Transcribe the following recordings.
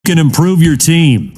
can improve your team.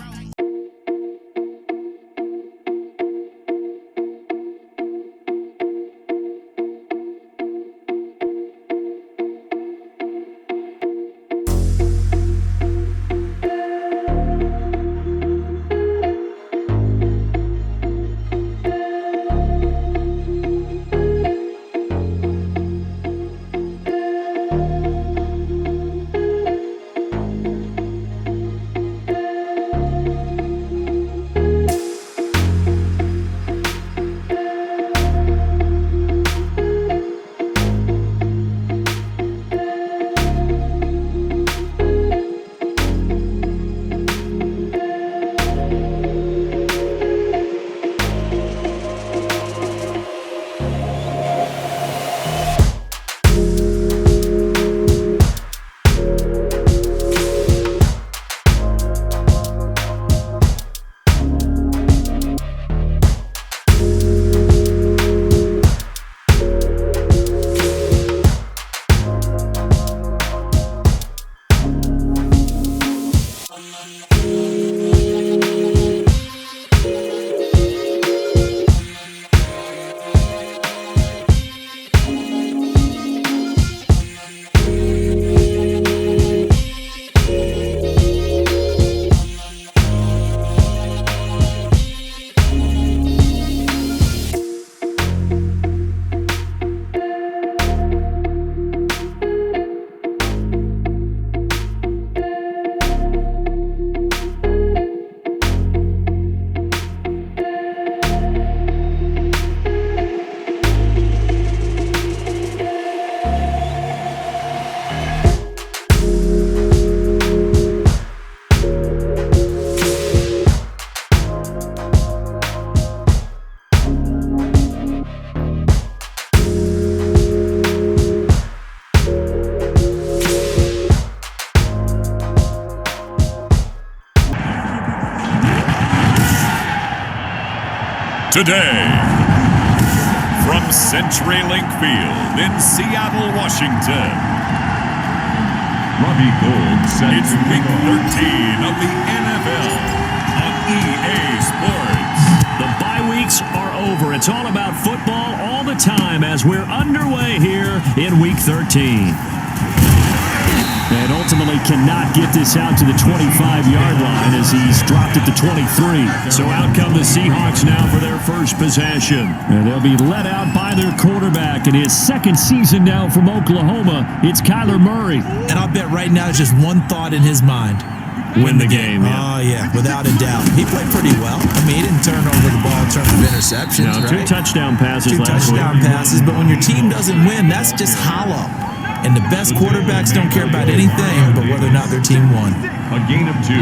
Today, from CenturyLink Field in Seattle, Washington, Robbie Gold said it's Week 13 of the NFL on EA Sports. The bye weeks are over. It's all about football all the time as we're underway here in Week 13. And ultimately cannot get this out to the 25-yard line as he's dropped it to 23. So out come the Seahawks now for their first possession. And they'll be let out by their quarterback in his second season now from Oklahoma. It's Kyler Murray. And I'll bet right now it's just one thought in his mind. Win the game. Yeah. Oh, yeah, without a doubt. He played pretty well. I mean, he didn't turn over the ball in terms of interceptions, no, right? 2 touchdown passes last week. 2 touchdown passes, but when your team doesn't win, that's just hollow. And the best quarterbacks don't care about anything but whether or not their team won. A gain of 2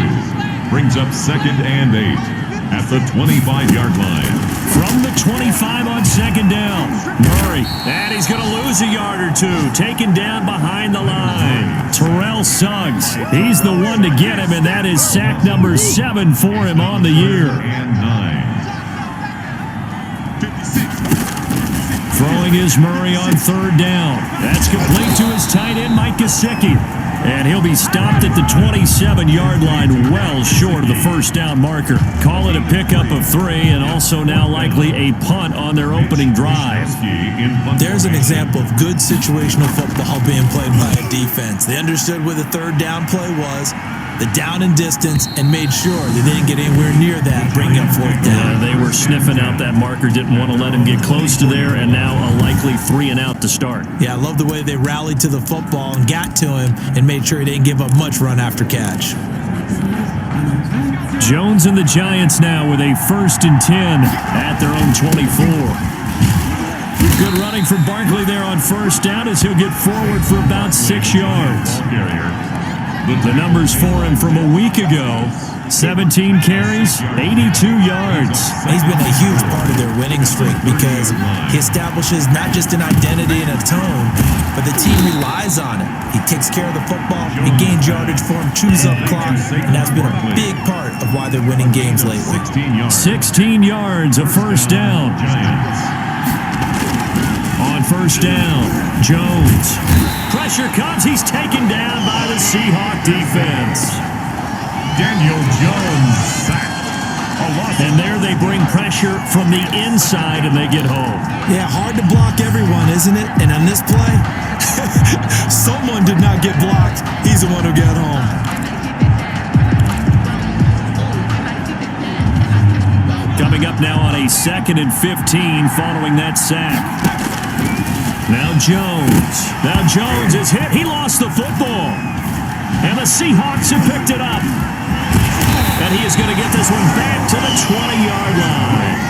brings up 2nd and 8 at the 25-yard line. From the 25 on 2nd down, Murray, and he's going to lose a yard or 2, taken down behind the line. Terrell Suggs, he's the one to get him, and that is sack number 7 for him on the year. And 9. Throwing is Murray on 3rd down. That's complete to his tight end, Mike Gesicki. And he'll be stopped at the 27-yard line, well short of the first down marker. Call it a pickup of 3, and also now likely a punt on their opening drive. There's an example of good situational football being played by a defense. They understood where the 3rd down play was, the down and distance, and made sure they didn't get anywhere near that, bringing up 4th down. They were sniffing out that marker, didn't want to let him get close to there, and now a likely 3 and out to start. Yeah, I love the way they rallied to the football and got to him and made sure he didn't give up much run after catch. Jones and the Giants now with a 1st and 10 at their own 24. Good running from Barkley there on 1st down as he'll get forward for about 6 yards. The numbers for him from a week ago, 17 carries, 82 yards. He's been a huge part of their winning streak because he establishes not just an identity and a tone, but the team relies on it. He takes care of the football, he gains yardage for him, chews up clock, and that's been a big part of why they're winning games lately. 16 yards, a 1st down. On 1st down, Jones. Pressure comes. He's taken down by the Seahawk defense. Daniel Jones sacked. And there they bring pressure from the inside and they get home. Yeah, hard to block everyone, isn't it? And on this play, someone did not get blocked. He's the one who got home. Coming up now on a 2nd and 15 following that sack. Now Jones. Now Jones is hit. He lost the football. And the Seahawks have picked it up. And he is going to get this one back to the 20-yard line.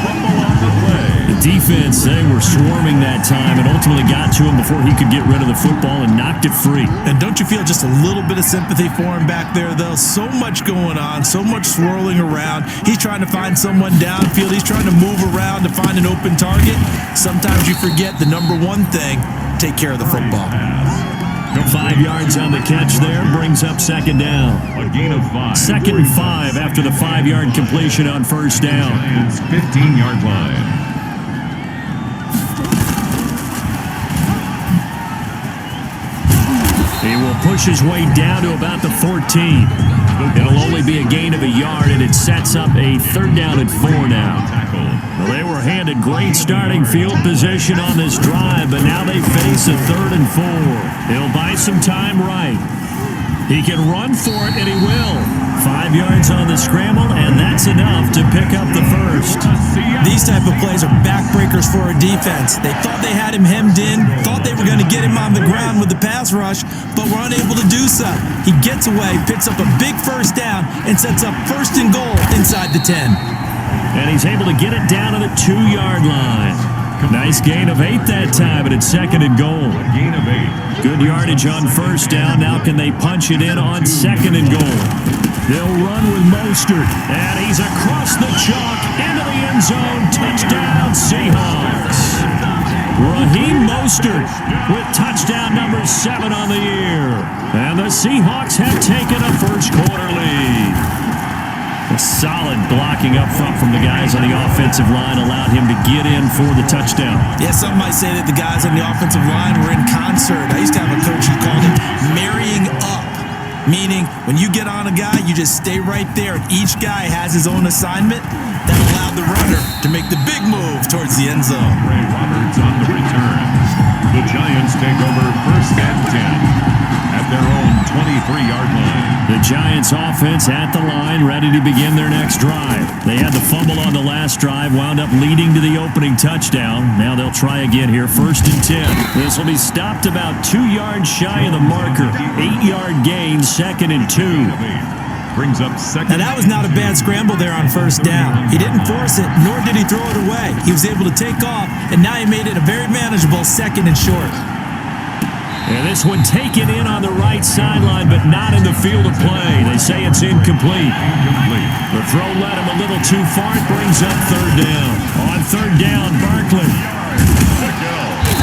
Fumble on the play. The defense, they were swarming that time and ultimately got to him before he could get rid of the football and knocked it free. And don't you feel just a little bit of sympathy for him back there, though? So much going on, so much swirling around. He's trying to find someone downfield. He's trying to move around to find an open target. Sometimes you forget the number one thing, take care of the football. 5 yards on the catch there, brings up 2nd down. A gain of 5. 2nd and 5 after the 5-yard completion on 1st down. Giants 15-yard line. He will push his way down to about the 14. It'll only be a gain of a yard, and it sets up a 3rd down and 4 now. Well, they were handed great starting field position on this drive, but now they face a 3rd and 4. He'll buy some time right. He can run for it, and he will. 5 yards on the scramble, and that's enough to pick up the first. These type of plays are backbreakers for a defense. They thought they had him hemmed in, thought they were going to get him on the ground with the pass rush, but were unable to do so. He gets away, picks up a big 1st down, and sets up 1st and goal inside the 10. And he's able to get it down to the 2-yard line. Nice gain of 8 that time, and it's 2nd and goal. Gain of 8. Good yardage on 1st down. Now can they punch it in on 2nd and goal? They'll run with Mostert, and he's across the chalk into the end zone. Touchdown, Seahawks. Raheem Mostert with touchdown number 7 on the year. And the Seahawks have taken a first-quarter lead. A solid blocking up front from the guys on the offensive line allowed him to get in for the touchdown. Yeah, some might say that the guys on the offensive line were in concert. I used to have a coach who called it marrying up, meaning when you get on a guy, you just stay right there, and each guy has his own assignment. That allowed the runner to make the big move towards the end zone. Ray Roberts on the return. The Giants take over 1st and 10 at their own 23-yard line. The Giants offense at the line, ready to begin their next drive. They had the fumble on the last drive, wound up leading to the opening touchdown. Now they'll try again here, 1st and 10. This will be stopped about 2 yards shy of the marker. 8-yard gain, 2nd and 2. Brings up 2nd. Now that was not a bad scramble there on 1st down. He didn't force it, nor did he throw it away. He was able to take off, and now he made it a very manageable 2nd and short. And this one taken in on the right sideline, but not in the field of play. They say it's incomplete. The throw led him a little too far. It brings up 3rd down. On 3rd down, Barkley.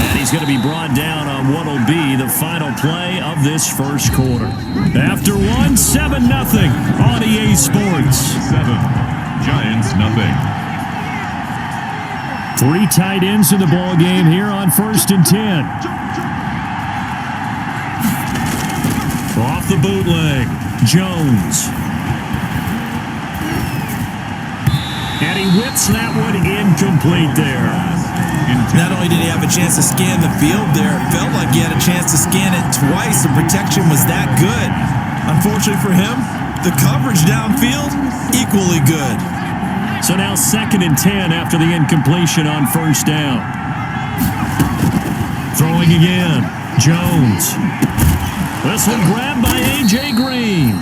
And he's going to be brought down on what will be the final play of this first quarter. After 1, 7-0 on EA Sports. 7. Giants nothing. 3 tight ends in the ball game here on 1st and 10. Off the bootleg, Jones. And he whips that one incomplete there. Not only did he have a chance to scan the field there, it felt like he had a chance to scan it twice. The protection was that good. Unfortunately for him, the coverage downfield, equally good. So now 2nd and 10 after the incompletion on 1st down. Throwing again, Jones. This one grabbed by A.J. Green.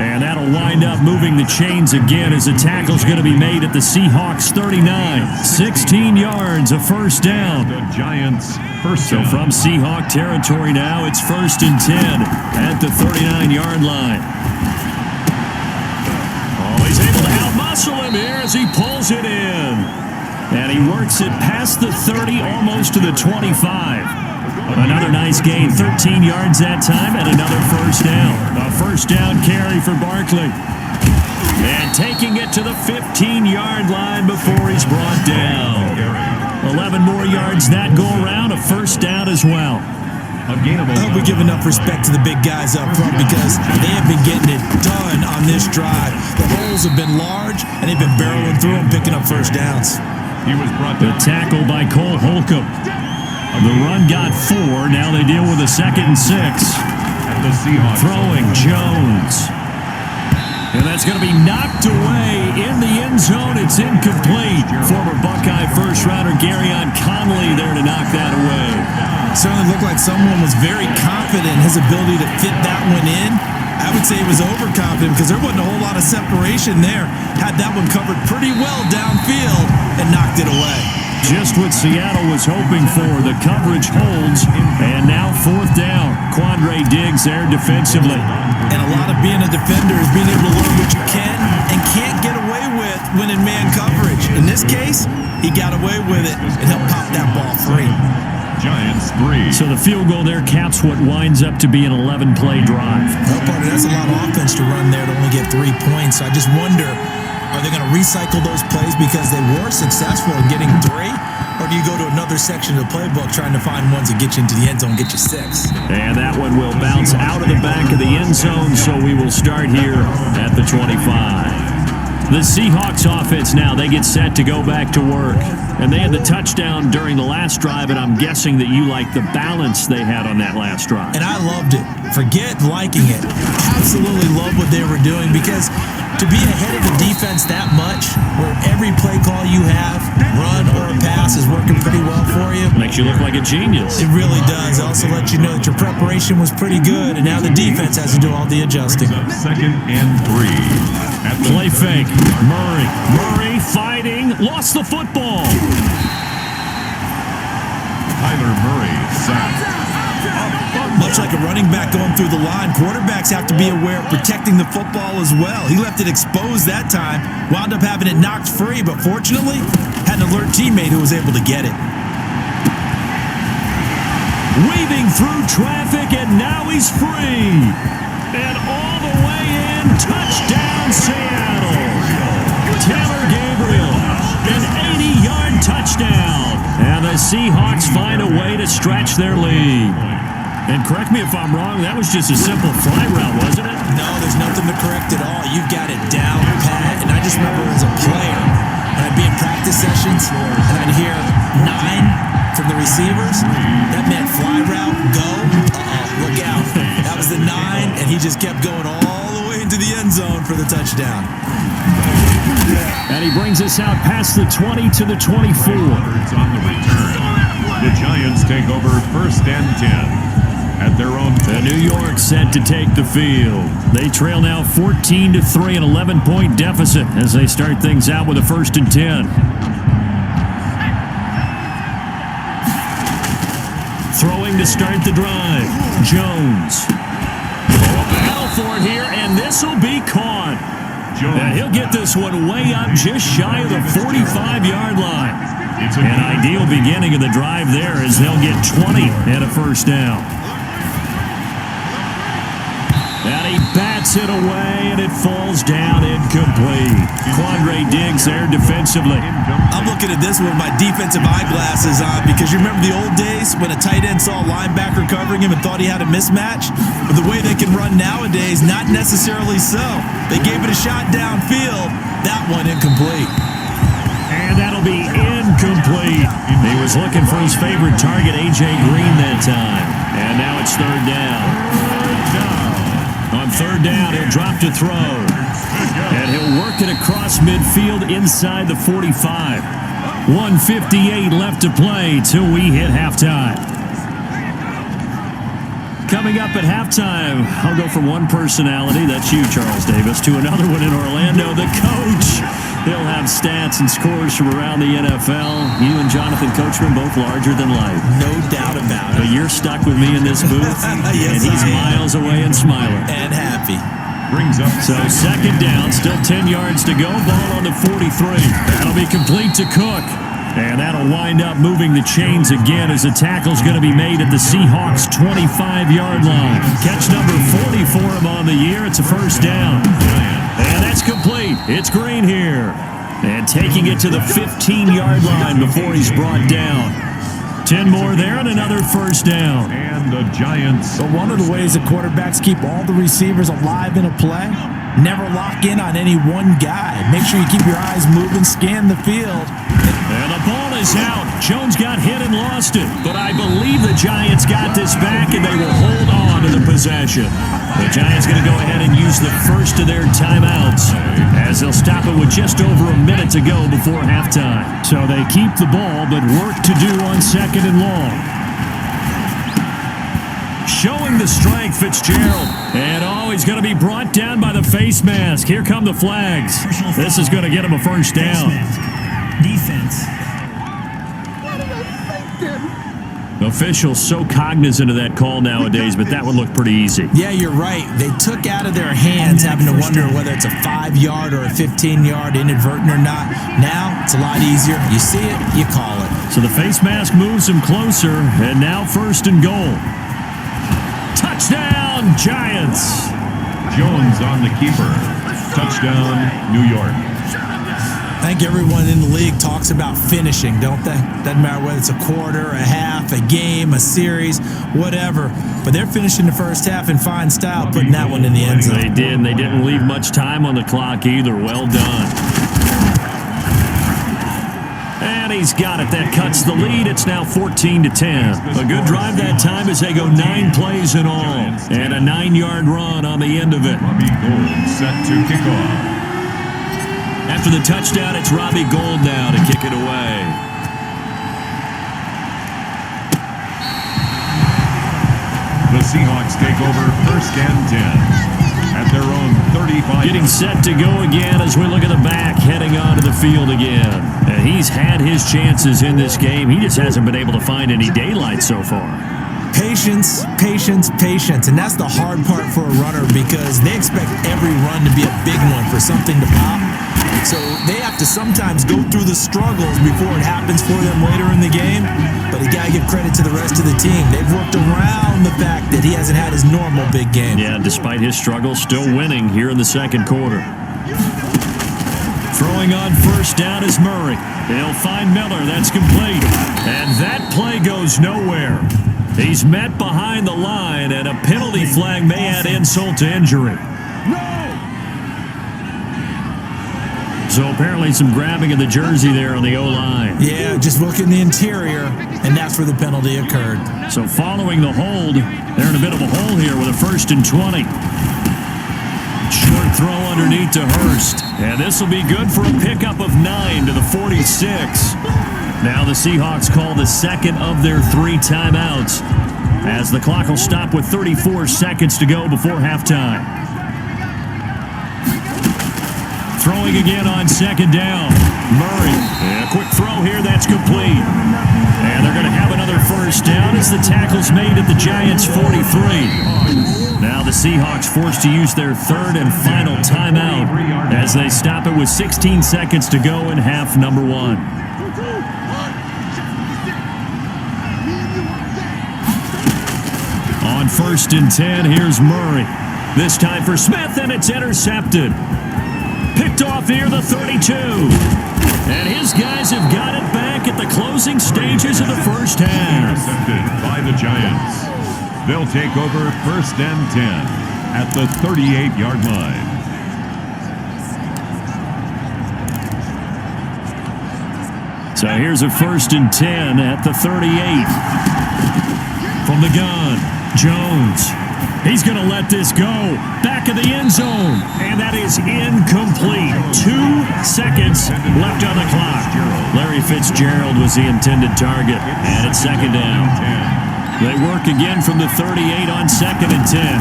And that'll wind up moving the chains again as the tackle's going to be made at the Seahawks 39. 16 yards, a 1st down. The Giants first down. So from Seahawk territory now, it's 1st and 10 at the 39-yard line. Oh, he's able to outmuscle him here as he pulls it in. And he works it past the 30, almost to the 25. Another nice gain, 13 yards that time, and another 1st down. A 1st down carry for Barkley. And taking it to the 15-yard line before he's brought down. 11 more yards that go around, a 1st down as well. A gain of I hope we give enough respect to the big guys up front because they have been getting it done on this drive. The holes have been large, and they've been barreling through them, picking up first downs. He was brought The down. tackle by Cole Holcomb. The run got 4. Now they deal with a 2nd and 6. And the Seahawks Throwing Jones. And that's going to be knocked away in the end zone. It's incomplete. Former Buckeye first-rounder Garyon Conley there to knock that away. Certainly looked like someone was very confident in his ability to fit that one in. I would say he was overconfident because there wasn't a whole lot of separation there. Had that one covered pretty well downfield and knocked it away. Just what Seattle was hoping for. The coverage holds, and now 4th down. Quandre Diggs there defensively. And a lot of being a defender is being able to learn what you can and can't get away with when in man coverage. In this case, he got away with it and helped pop that ball free. Giants 3. So the field goal there caps what winds up to be an 11-play drive. Well, partner, that's a lot of offense to run there to only get 3 points. I just wonder, are they going to recycle those plays because they were successful in getting 3? Or do you go to another section of the playbook trying to find ones that get you into the end zone and get you 6? And that one will bounce out of the back of the end zone, so we will start here at the 25. The Seahawks offense now, they get set to go back to work. And they had the touchdown during the last drive, and I'm guessing that you like the balance they had on that last drive. And I loved it. Forget liking it. Absolutely love what they were doing because to be ahead of the defense that much, where every play call you have, run or a pass, is working pretty well for you. Makes you look like a genius. It really does. It also lets you know that your preparation was pretty good, and now the defense has to do all the adjusting. 2nd and 3. Play fake. Murray fighting. Lost the football. Kyler Murray sacked. Much like a running back going through the line, quarterbacks have to be aware of protecting the football as well. He left it exposed that time, wound up having it knocked free, but fortunately, had an alert teammate who was able to get it. Weaving through traffic, and now he's free. And all the way in, touchdown Seattle. Taylor Gabriel, an 80-yard touchdown. And the Seahawks find a way to stretch their lead. And correct me if I'm wrong, that was just a simple fly route, wasn't it? No, there's nothing to correct at all. You've got it down pat. And I just remember as a player, when I'd be in practice sessions, and I'd hear 9 from the receivers. That meant fly route, go. Look out. That was the 9, and he just kept going all the way into the end zone for the touchdown. And he brings us out past the 20 to the 24. On the return. The Giants take over 1st and 10. At their own. The New York set to take the field. They trail now 14-3, an 11-point deficit as they start things out with a 1st and 10. Throwing to start the drive. Jones. Battle for it here, and this will be caught. And he'll get this one way up just shy of the 45-yard line. An ideal beginning of the drive there as they'll get 20 and a 1st down. And he bats it away, and it falls down incomplete. Quandre Diggs there defensively. I'm looking at this with my defensive eyeglasses on because you remember the old days when a tight end saw a linebacker covering him and thought he had a mismatch? But the way they can run nowadays, not necessarily so. They gave it a shot downfield. That one incomplete. And that'll be incomplete. He was looking for his favorite target, A.J. Green, that time. And now it's 3rd down. On 3rd down, he'll drop to throw. And he'll work it across midfield inside the 45. 1:58 left to play till we hit halftime. Coming up at halftime, I'll go from one personality, that's you, Charles Davis, to another one in Orlando, the coach. He'll have stats and scores from around the NFL. You and Jonathan Coachman, both larger than life. No doubt about it. But you're stuck with me in this booth, Yes, and he's miles away and smiling. And happy. Brings up. So 2nd down, still 10 yards to go, ball on the 43. That'll be complete to Cook. And that'll wind up moving the chains again as the tackle's going to be made at the Seahawks' 25-yard line. Catch number 40 for him on the year. It's a 1st down. And that's complete. It's Green here. And taking it to the 15-yard line before he's brought down. 10 more there and another first down. And the Giants. But one of the ways that quarterbacks keep all the receivers alive in a play, never lock in on any one guy. Make sure you keep your eyes moving, scan the field. And the ball is out. Jones got hit and lost it. But I believe the Giants got this back, and they will hold on to the possession. The Giants going to go ahead and use the first of their timeouts, as they'll stop it with just over a minute to go before halftime. So they keep the ball, but work to do on second and long. Showing the strength, Fitzgerald. And he's going to be brought down by the face mask. Here come the flags. This is going to get him a first down. Defense. Officials so cognizant of that call nowadays, but that would look pretty easy. Yeah, you're right. They took out of their hands having to wonder whether it's a 5-yard or a 15-yard inadvertent or not. Now, it's a lot easier. You see it, you call it. So the face mask moves him closer, and now first and goal. Touchdown, Giants! Jones on the keeper. Touchdown, New York. I think everyone in the league talks about finishing, don't they? Doesn't matter whether it's a quarter, a half, a game, a series, whatever. But they're finishing the first half in fine style, putting that one in the end zone. They did, and they didn't leave much time on the clock either. Well done. And he's got it. That cuts the lead. It's now 14-10. A good drive that time as they go 9 plays in all. And a 9-yard run on the end of it. Robbie Gould set to kick off. After the touchdown, it's Robbie Gould now to kick it away. The Seahawks take over first and 10 at their own 35. Getting set to go again as we look at the back, heading onto the field again. And he's had his chances in this game. He just hasn't been able to find any daylight so far. Patience, patience, patience. And that's the hard part for a runner because they expect every run to be a big one for something to pop. So they have to sometimes go through the struggles before it happens for them later in the game. But you got to give credit to the rest of the team. They've worked around the fact that he hasn't had his normal big game. Yeah, despite his struggles, still winning here in the second quarter. Throwing on first down is Murray. He'll find Miller. That's complete. And that play goes nowhere. He's met behind the line, and a penalty flag may add insult to injury. So apparently some grabbing of the jersey there on the O-line. Yeah, just look in the interior, and that's where the penalty occurred. So following the hold, they're in a bit of a hole here with a 1st and 20. Short throw underneath to Hurst. And this will be good for a pickup of 9 to the 46. Now the Seahawks call the second of their 3 timeouts, as the clock will stop with 34 seconds to go before halftime. Throwing again on second down. Murray. And a quick throw here. That's complete. And they're going to have another first down as the tackle's made at the Giants' 43. Now the Seahawks forced to use their 3rd and final timeout as they stop it with 16 seconds to go in half number 1. On 1st and 10, here's Murray. This time for Smith, and it's intercepted. Picked off near the 32. And his guys have got it back at the closing stages of the first half. Intercepted by the Giants. They'll take over first and 10 at the 38-yard line. So here's a 1st and 10 at the 38. From the gun, Jones. He's going to let this go. Back of the end zone. And that is incomplete. 2 seconds left on the clock. Larry Fitzgerald was the intended target. And it's second down. They work again from the 38 on 2nd and 10.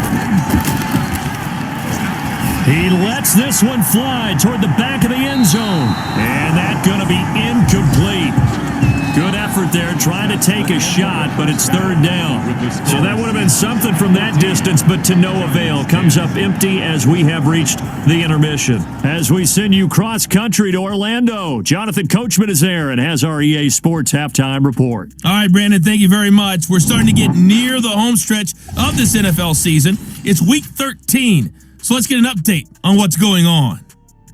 He lets this one fly toward the back of the end zone. And that's going to be incomplete. Good effort there trying to take a shot, but it's 3rd down. So that would have been something from that distance, but to no avail. Comes up empty as we have reached the intermission. As we send you cross-country to Orlando, Jonathan Coachman is there and has our EA Sports halftime report. All right, Brandon, thank you very much. We're starting to get near the home stretch of this NFL season. It's Week 13, so let's get an update on what's going on.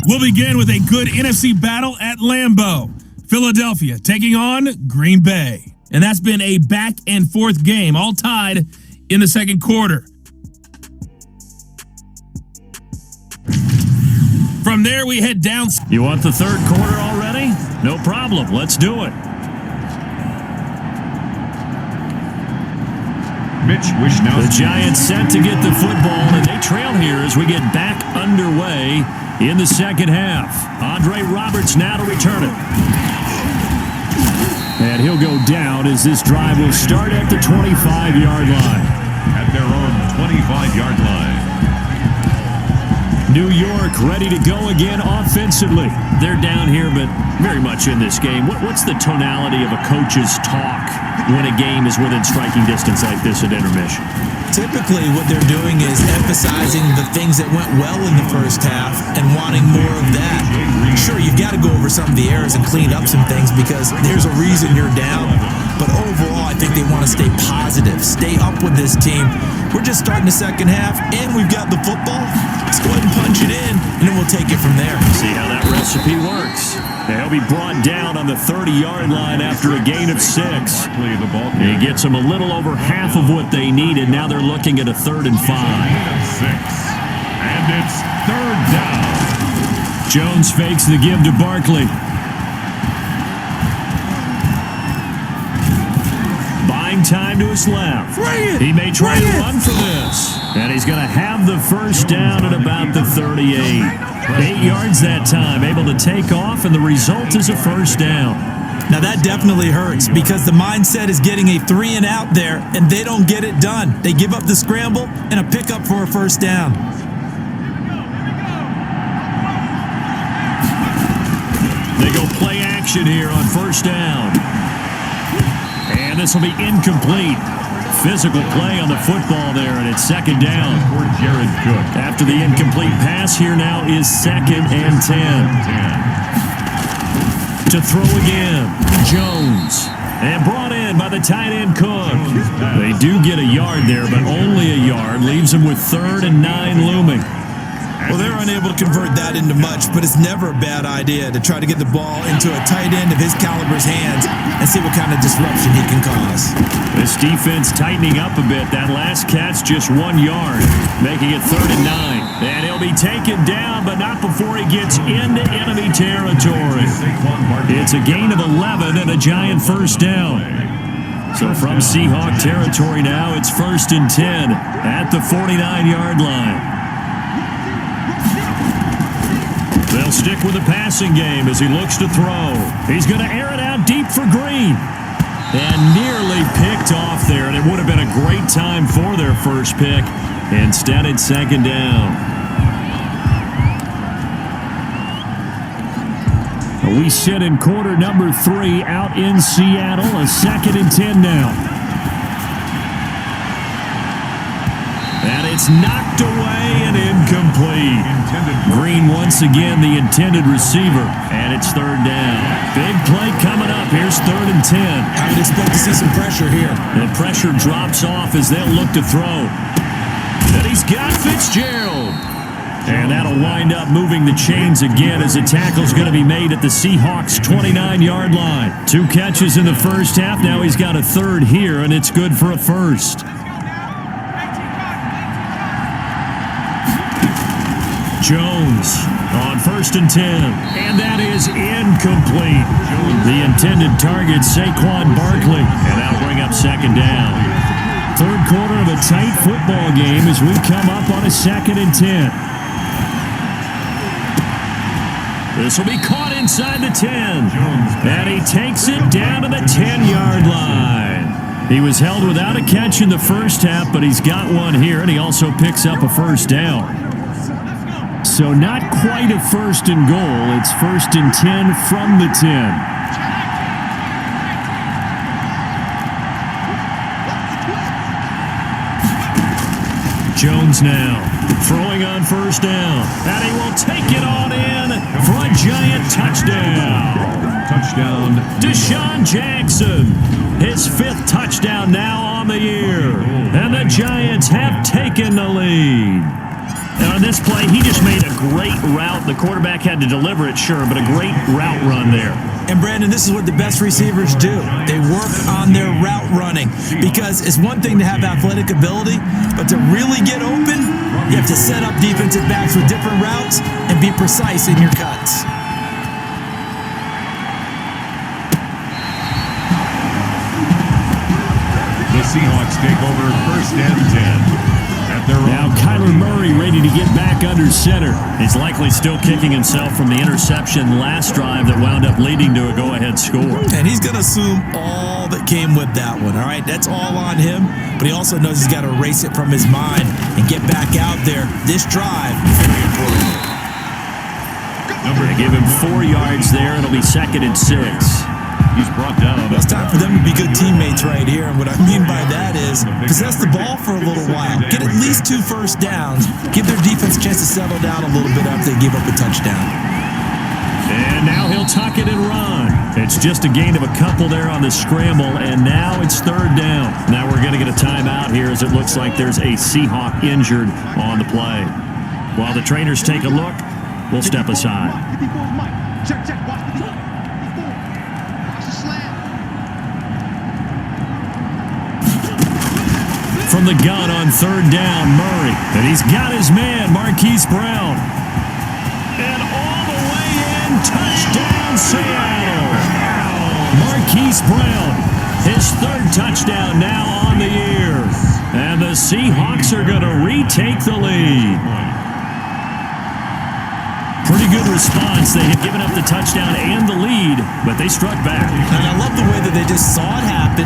We'll begin with a good NFC battle at Lambeau. Philadelphia taking on Green Bay. And that's been a back-and-forth game, all tied in the second quarter. From there, we head down. You want the third quarter already? No problem. Let's do it. Mitch Wishnowsky. The Giants set to get the football, and they trail here as we get back underway in the second half. Andre Roberts now to return it. And he'll go down as this drive will start at the 25-yard line. At their own 25-yard line. New York ready to go again offensively. They're down here, but very much in this game. What's the tonality of a coach's talk when a game is within striking distance like this at intermission? Typically, what they're doing is emphasizing the things that went well in the first half and wanting more of that. Sure, you've got to go over some of the errors and clean up some things because there's a reason you're down. But overall, I think they want to stay positive, stay up with this team. We're just starting the second half, and we've got the football. Let's go ahead and punch it in, and then we'll take it from there. See how that recipe works. He'll be brought down on the 30-yard line after a gain of 6. He gets them a little over half of what they needed. Now they're looking at a 3rd and 5. And it's 3rd down. Jones fakes the give to Barkley. Buying time to his left. He may try to run for this. And he's going to have the first down at about the 38. 8 yards that time, able to take off, and the result is a first down. Now that definitely hurts because the mindset is getting a 3 and out there, and they don't get it done. They give up the scramble and a pickup for a first down. They go play action here on first down. And this will be incomplete. Physical play on the football there, and it's 2nd down. After the incomplete pass, here now is 2nd and 10. To throw again, Jones. And brought in by the tight end Cook. They do get a yard there, but only a yard. Leaves them with 3rd and 9 looming. Well, they're unable to convert that into much, but it's never a bad idea to try to get the ball into a tight end of his caliber's hands and see what kind of disruption he can cause. This defense tightening up a bit. That last catch just 1 yard, making it 3rd and 9. And he'll be taken down, but not before he gets into enemy territory. It's a gain of 11 and a Giant first down. So from Seahawk territory now, it's 1st and 10 at the 49-yard line. They'll stick with the passing game as he looks to throw. He's going to air it out deep for Green. And nearly picked off there, and it would have been a great time for their first pick. Instead, it's 2nd down. We sit in quarter number 3 out in Seattle. A 2nd and 10 now. And it's knocked away and incomplete. Green once again the intended receiver, and it's 3rd down. Big play coming up. Here's 3rd and 10. I would expect to see some pressure here. The pressure drops off as they'll look to throw. And he's got Fitzgerald. And that'll wind up moving the chains again as a tackle's going to be made at the Seahawks' 29-yard line. 2 catches in the first half. Now he's got a 3rd here, and it's good for a first. Jones on 1st and 10, and that is incomplete. The intended target, Saquon Barkley, and that'll bring up 2nd down. 3rd quarter of a tight football game as we come up on a 2nd and 10. This will be caught inside the 10, and he takes it down to the 10-yard line. He was held without a catch in the first half, but he's got one here, and he also picks up a first down. So not quite a 1st and goal. It's 1st and 10 from the 10. Jones now throwing on 1st down. And he will take it on in for a Giant touchdown. Touchdown. Deshaun Jackson. His 5th touchdown now on the year. And the Giants have taken the lead. And on this play, he just made a great route. The quarterback had to deliver it, sure, but a great route run there. And Brandon, this is what the best receivers do. They work on their route running, because it's one thing to have athletic ability, but to really get open, you have to set up defensive backs with different routes and be precise in your cuts. The Seahawks take over 1st and 10. Now Kyler Murray ready to get back under center. He's likely still kicking himself from the interception last drive that wound up leading to a go-ahead score. And he's going to assume all that came with that one, all right? That's all on him, but he also knows he's got to erase it from his mind and get back out there. This drive, very important. They give him 4 yards there. It'll be 2nd and 6. He's brought down. It's time for them to be good teammates right here. And what I mean by that is possess the ball for a little while. Get at least 2 first downs. Give their defense a chance to settle down a little bit after they give up a touchdown. And now he'll tuck it and run. It's just a gain of a couple there on the scramble, and now it's 3rd down. Now we're going to get a timeout here as it looks like there's a Seahawk injured on the play. While the trainers take a look, we'll step aside. Check. From the gun on 3rd down, Murray. And he's got his man, Marquise Brown. And all the way in, touchdown Seattle. Marquise Brown, his 3rd touchdown now on the year. And the Seahawks are going to retake the lead. Pretty good response. They had given up the touchdown and the lead, but they struck back. And I love the way that they just saw it happen,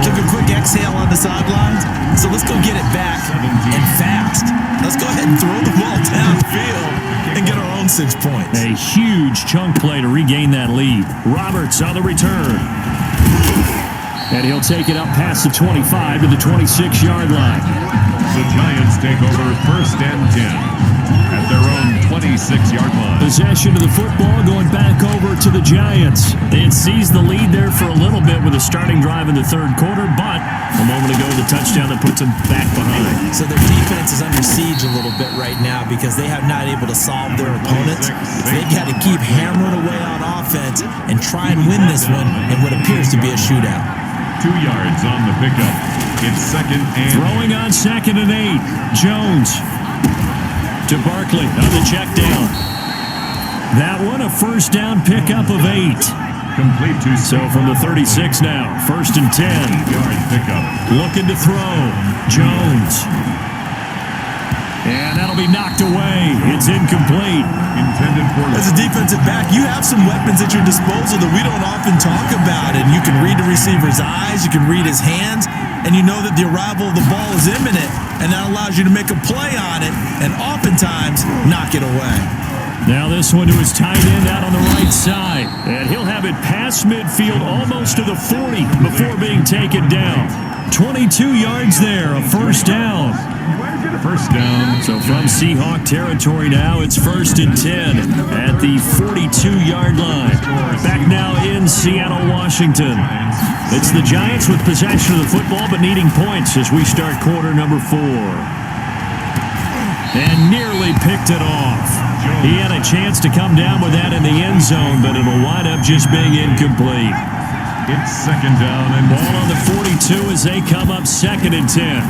took a quick exhale on the sidelines. So let's go get it back and fast. Let's go ahead and throw the ball downfield and get our own 6 points. A huge chunk play to regain that lead. Roberts on the return. And he'll take it up past the 25 to the 26-yard line. The Giants take over 1st and 10 at their own 26-yard line. Possession of the football going back over to the Giants. They had seized the lead there for a little bit with a starting drive in the 3rd quarter, but a moment ago the touchdown that puts them back behind. So their defense is under siege a little bit right now because they have not able to solve their opponents. They've got to keep hammering away on offense and try and win this one in what appears to be a shootout. 2 yards on the pickup. It's 2nd and... Throwing on 2nd and 8. Jones to Barkley on the check down. That one a 1st down pickup of 8. Complete to... So from the 36 now, 1st and 10. 8-yard pickup. Looking to throw. Jones. And that'll be knocked away. It's incomplete. Intended for... As a defensive back, you have some weapons at your disposal that we don't often talk about. And you can read the receiver's eyes, you can read his hands, and you know that the arrival of the ball is imminent. And that allows you to make a play on it and oftentimes knock it away. Now this one to his tight end out on the right side. And he'll have it past midfield almost to the 40 before being taken down. 22 yards there, a 1st down. 1st down. So from Seahawk territory now, it's 1st and 10 at the 42-yard line. Back now in Seattle, Washington. It's the Giants with possession of the football but needing points as we start quarter number 4. And nearly picked it off. He had a chance to come down with that in the end zone, but it'll wind up just being incomplete. It's 2nd down and... Ball on the 42 as they come up 2nd and 10.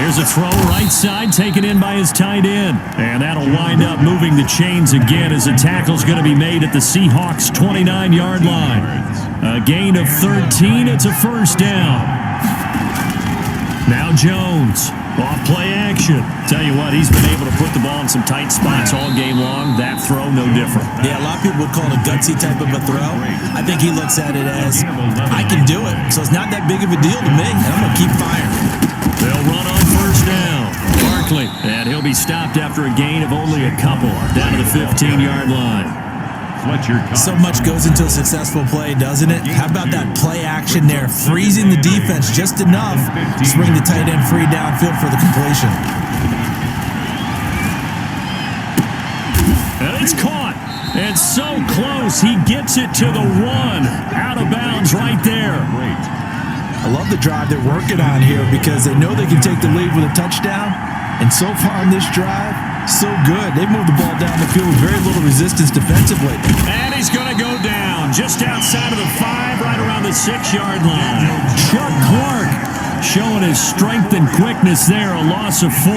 Here's a throw right side taken in by his tight end. And that'll wind up moving the chains again as the tackle's going to be made at the Seahawks' 29-yard line. A gain of 13. It's a 1st down. Now Jones. Off play action. Tell you what, he's been able to put the ball in some tight spots all game long. That throw, no different. Yeah, a lot of people would call it a gutsy type of a throw. I think he looks at it as, I can do it. So it's not that big of a deal to me, and I'm going to keep firing. They'll run on 1st down. Barkley, and he'll be stopped after a gain of only a couple down to the 15-yard line. So much goes into a successful play, doesn't it? How about that play action there, freezing the defense just enough to bring the tight end free downfield for the completion. And it's caught. And so close, he gets it to the 1. Out of bounds right there. I love the drive they're working on here because they know they can take the lead with a touchdown, And so far on this drive, so good. They've moved the ball down the field with very little resistance defensively. And he's going to go down just outside of the 5, right around the 6-yard line. Chuck Clark showing his strength and quickness there, a loss of 4.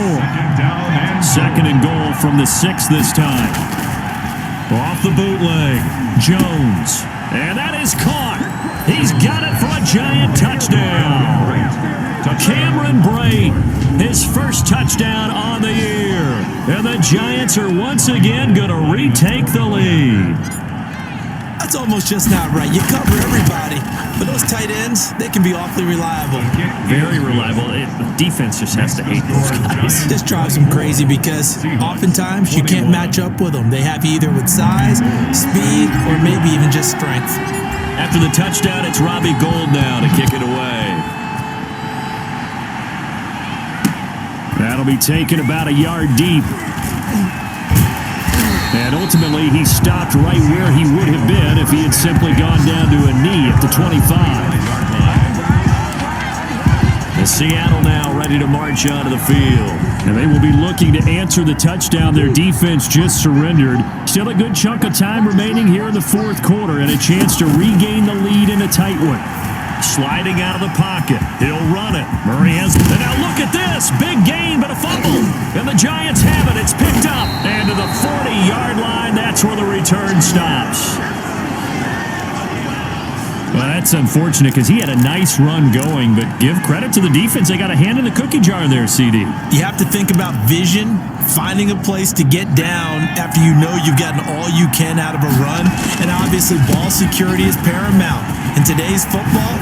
Second and goal from the 6 this time. Off the bootleg, Jones. And that is caught. He's got it for a giant touchdown. Cameron Brate, his first touchdown on the year. And the Giants are once again going to retake the lead. That's almost just not right. You cover everybody, but those tight ends, they can be awfully reliable. Very reliable. Defense just has to hate those guys. This drives them crazy because oftentimes you can't match up with them. They have you either with size, speed, or maybe even just strength. After the touchdown, it's Robbie Gould now to kick it away. That'll be taken about a yard deep. And ultimately, he stopped right where he would have been if he had simply gone down to a knee at the 25. And Seattle now ready to march onto the field. And they will be looking to answer the touchdown their defense just surrendered. Still a good chunk of time remaining here in the fourth quarter and a chance to regain the lead in a tight one. Sliding out of the pocket. He'll run it. Murray has it. And now look at this. Big gain, but a fumble. And the Giants have it. It's picked up. And to the 40-yard line, that's where the return stops. Well, that's unfortunate because he had a nice run going, but give credit to the defense. They got a hand in the cookie jar there, CD. You have to think about vision, finding a place to get down after you know you've gotten all you can out of a run, and obviously ball security is paramount. In today's football,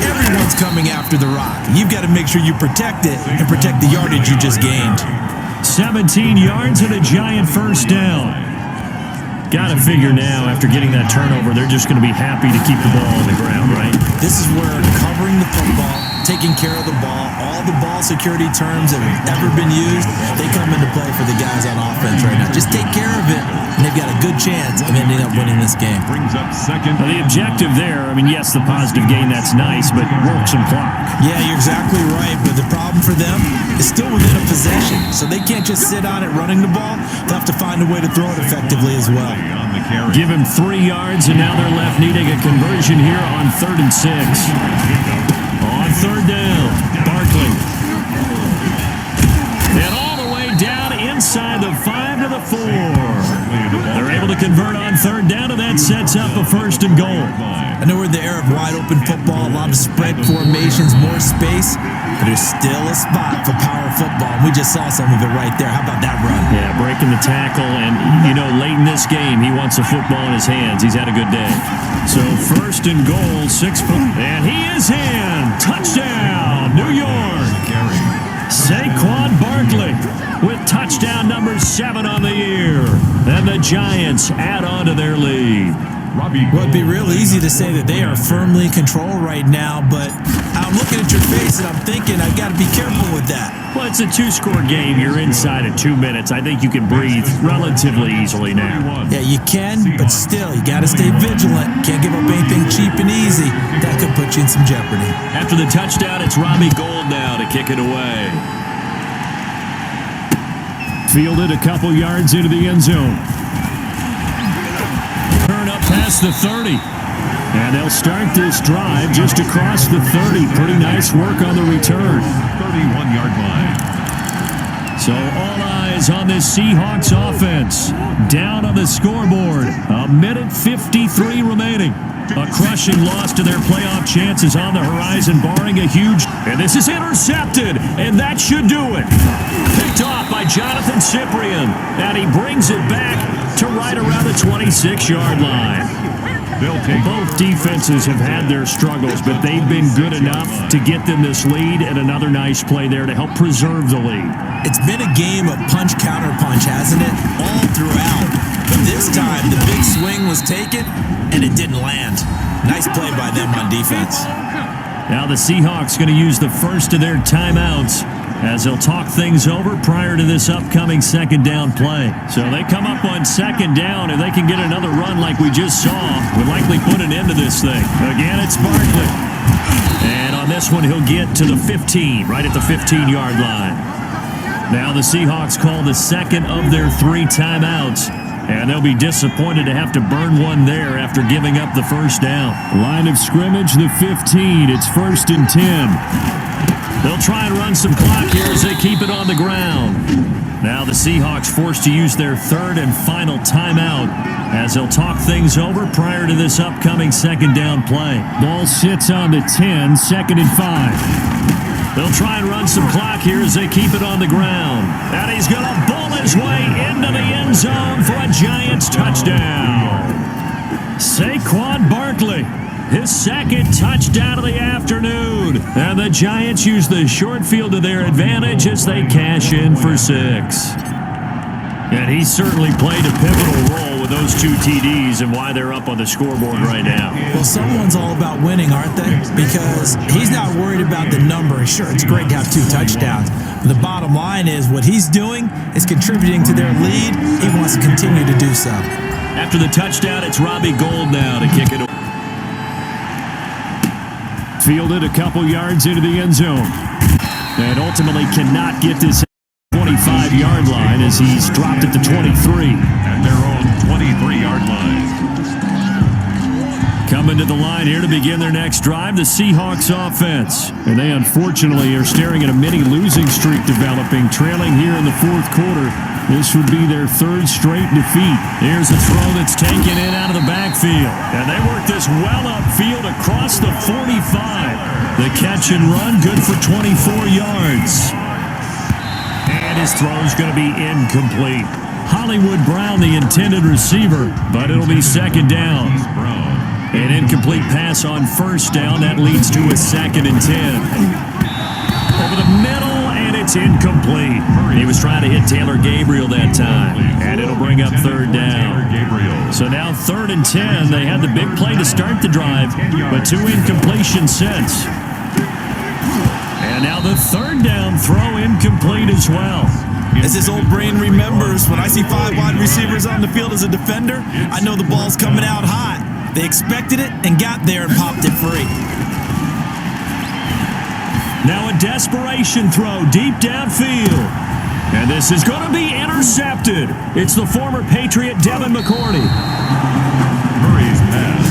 everyone's coming after the rock. You've got to make sure you protect it and protect the yardage you just gained. 17 yards and a Giant first down. Got to figure now, after getting that turnover, they're just going to be happy to keep the ball on the ground, right? This is where covering the football, taking care of the ball, all the ball security terms that have ever been used, they come into play for the guys on offense right now. Just take care of it, and they've got a good chance of ending up winning this game. Brings up second. Well, the objective there, I mean, yes, the positive gain, that's nice, but work some clock. Yeah, you're exactly right, but the problem for them is still within a possession, so they can't just sit on it running the ball. They'll have to find a way to throw it effectively as well. Give him 3 yards, and now they're left needing a conversion here on 3rd and 6. On 3rd down, Barkley. And all the way down inside the 5 to the 4. They're able to convert on 3rd down, and that sets up a 1st and goal. I know we're in the era of wide-open football, a lot of spread formations, more space, but there's still a spot for power football. We just saw some of it right there. How about that run? Yeah, breaking the tackle, and, you know, late in this game, he wants the football in his hands. He's had a good day. So 1st and goal, 6 points, and he is in. Touchdown, New York. Saquon Barkley with touchdown number 7 on the year. And the Giants add on to their lead. Well, it'd be real easy to say that they are firmly in control right now, but I'm looking at your face and I'm thinking I've got to be careful with that. Well, it's a 2-score game. You're inside of 2 minutes. I think you can breathe relatively easily now. Yeah, you can, but still, you got to stay vigilant. Can't give up anything cheap and easy. That could put you in some jeopardy. After the touchdown, it's Robbie Gould now to kick it away. Fielded a couple yards into the end zone. Turn up past the 30. And they'll start this drive just across the 30. Pretty nice work on the return. 31-yard line. So all eyes on this Seahawks offense. Down on the scoreboard. 1:53 remaining. A crushing loss to their playoff chances on the horizon, barring a huge... And this is intercepted, and that should do it. Picked off by Jonathan Cyprien, and he brings it back to right around the 26-yard line. Both defenses have had their struggles, but they've been good enough to get them this lead, and another nice play there to help preserve the lead. It's been a game of punch-counter-punch, hasn't it? All throughout. But this time, the big swing was taken, and it didn't land. Nice play by them on defense. Now the Seahawks going to use the first of their timeouts as they'll talk things over prior to this upcoming 2nd down play. So they come up on 2nd down. If they can get another run like we just saw, would likely put an end to this thing. Again, it's Barkley. And on this one, he'll get to the 15, right at the 15-yard line. Now the Seahawks call the second of their 3 timeouts. And they'll be disappointed to have to burn one there after giving up the first down. Line of scrimmage, the 15. It's 1st and 10. They'll try and run some clock here as they keep it on the ground. Now the Seahawks forced to use their 3rd and final timeout as they'll talk things over prior to this upcoming second down play. Ball sits on the 10, 2nd and 5. They'll try and run some clock here as they keep it on the ground. And he's going to bull his way into the end zone for a Giants touchdown. Saquon Barkley, his 2nd touchdown of the afternoon. And the Giants use the short field to their advantage as they cash in for 6. And he certainly played a pivotal role with those 2 TDs and why they're up on the scoreboard right now. Well, someone's all about winning, aren't they? Because he's not worried about the number. Sure, it's great to have 2 touchdowns. But the bottom line is what he's doing is contributing to their lead. He wants to continue to do so. After the touchdown, it's Robbie Gould now to kick it away. Fielded a couple yards into the end zone. And ultimately cannot get this 25-yard line as he's dropped it to 23. At their own 23-yard line. Coming to the line here to begin their next drive, the Seahawks offense. And they unfortunately are staring at a mini losing streak developing, trailing here in the 4th quarter. This would be their 3rd straight defeat. Here's a throw that's taken in out of the backfield. And they work this well upfield across the 45. The catch and run good for 24 yards. And his throw's going to be incomplete. Hollywood Brown, the intended receiver, but it'll be 2nd down. An incomplete pass on 1st down. That leads to a 2nd and 10. Over the middle, and it's incomplete. He was trying to hit Taylor Gabriel that time, and it'll bring up 3rd down. So now 3rd and 10. They had the big play to start the drive, but 2 incompletions since. And now the 3rd down throw incomplete as well. As his old brain remembers, when I see 5 wide receivers on the field as a defender, I know the ball's coming out hot. They expected it and got there and popped it free. Now a desperation throw deep downfield. And this is going to be intercepted. It's the former Patriot Devin McCourty. Murray's pass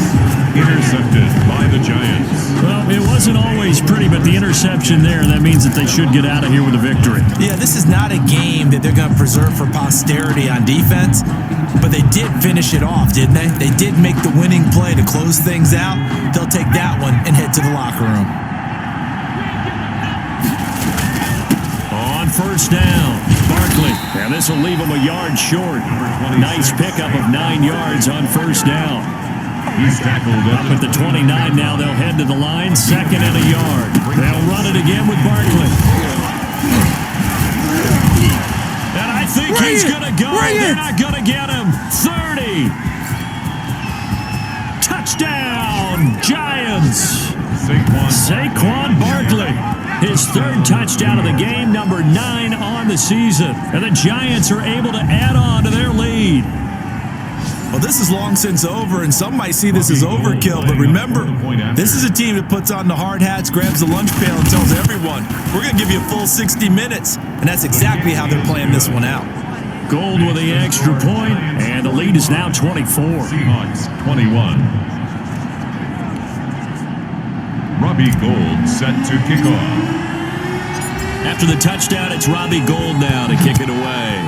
intercepted by the Giants. Well, it wasn't always pretty, but the interception there, that means that they should get out of here with a victory. Yeah, this is not a game that they're going to preserve for posterity on defense, but they did finish it off, didn't they? They did make the winning play to close things out. They'll take that one and head to the locker room. On 1st down, Barkley. And this will leave him a yard short. Nice pickup of 9 yards on 1st down. He's tackled up at the 29 now. They'll head to the line, 2nd and a yard. They'll run it again with Barkley. And I think he's going to go. They're not going to get him. 30. Touchdown, Giants. Saquon Barkley. His 3rd touchdown of the game, number 9 on the season. And the Giants are able to add on to their lead. Well, this is long since over, and some might see this as overkill, but remember, this is a team that puts on the hard hats, grabs the lunch pail, and tells everyone, we're going to give you a full 60 minutes. And that's exactly how they're playing this one out. Gould with the extra point, and the lead is now 24. Seahawks 21. Robbie Gould set to kick off. After the touchdown, it's Robbie Gould now to kick it away.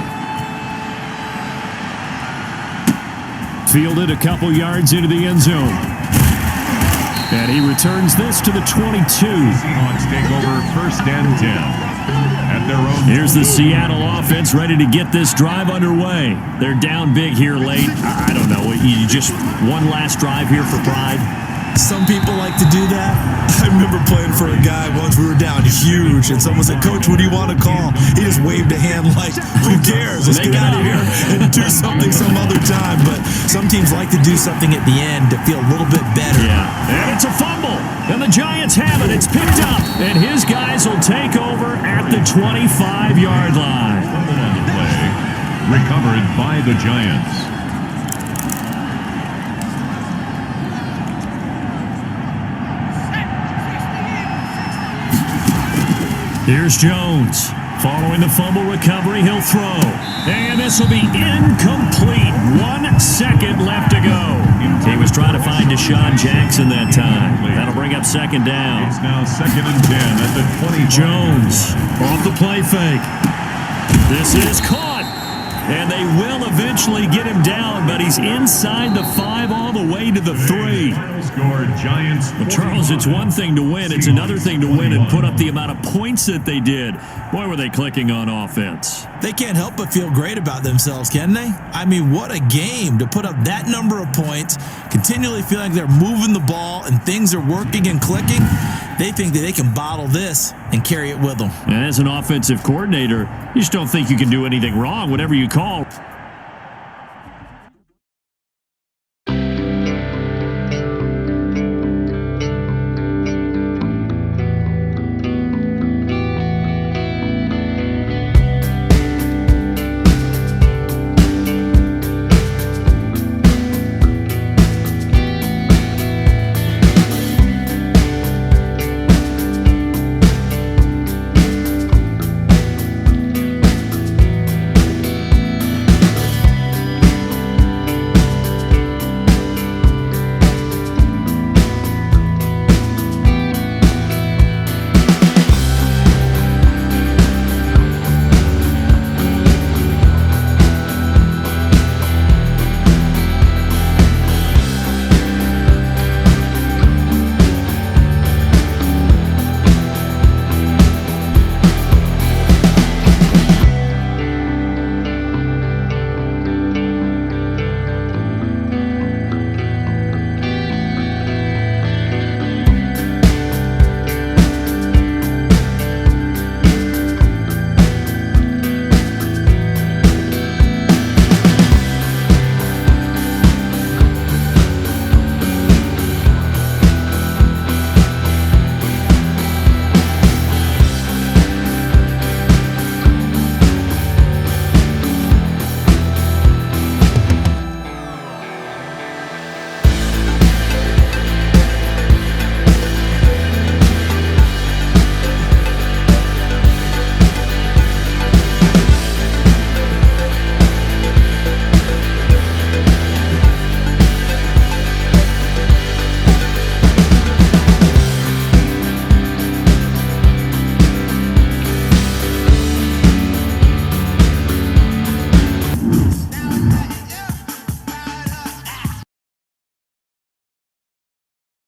Fielded a couple yards into the end zone. And he returns this to the 22. Seahawks take over 1st and 10. At their own. Here's the Seattle offense ready to get this drive underway. They're down big here late. I don't know. You just one last drive here for pride. Some people like to do that. I remember playing for a guy once. We were down huge, and someone said, "Coach, what do you want to call?" He just waved a hand like, "Who cares? Let's get out of here and do something some other time." But some teams like to do something at the end to feel a little bit better. Yeah, and it's a fumble, and the Giants have it. It's picked up, and his guys will take over at the 25-yard line. Fumble on the play, recovered by the Giants. Here's Jones. Following the fumble recovery, he'll throw. And this will be incomplete. 1 second left to go. He was trying to find Deshaun Jackson that time. That'll bring up second down. It's now 2nd and 10 at the 20. Jones off the play fake. This is caught. And they will eventually get him down, but he's inside the 5 all the way to the 3. Score Giants. Well, Charles, it's one thing to win. It's another thing to win and put up the amount of points that they did. Boy, were they clicking on offense. They can't help but feel great about themselves, can they? I mean, what a game to put up that number of points, continually feeling like they're moving the ball and things are working and clicking. They think that they can bottle this and carry it with them. And as an offensive coordinator, you just don't think you can do anything wrong, whatever you call.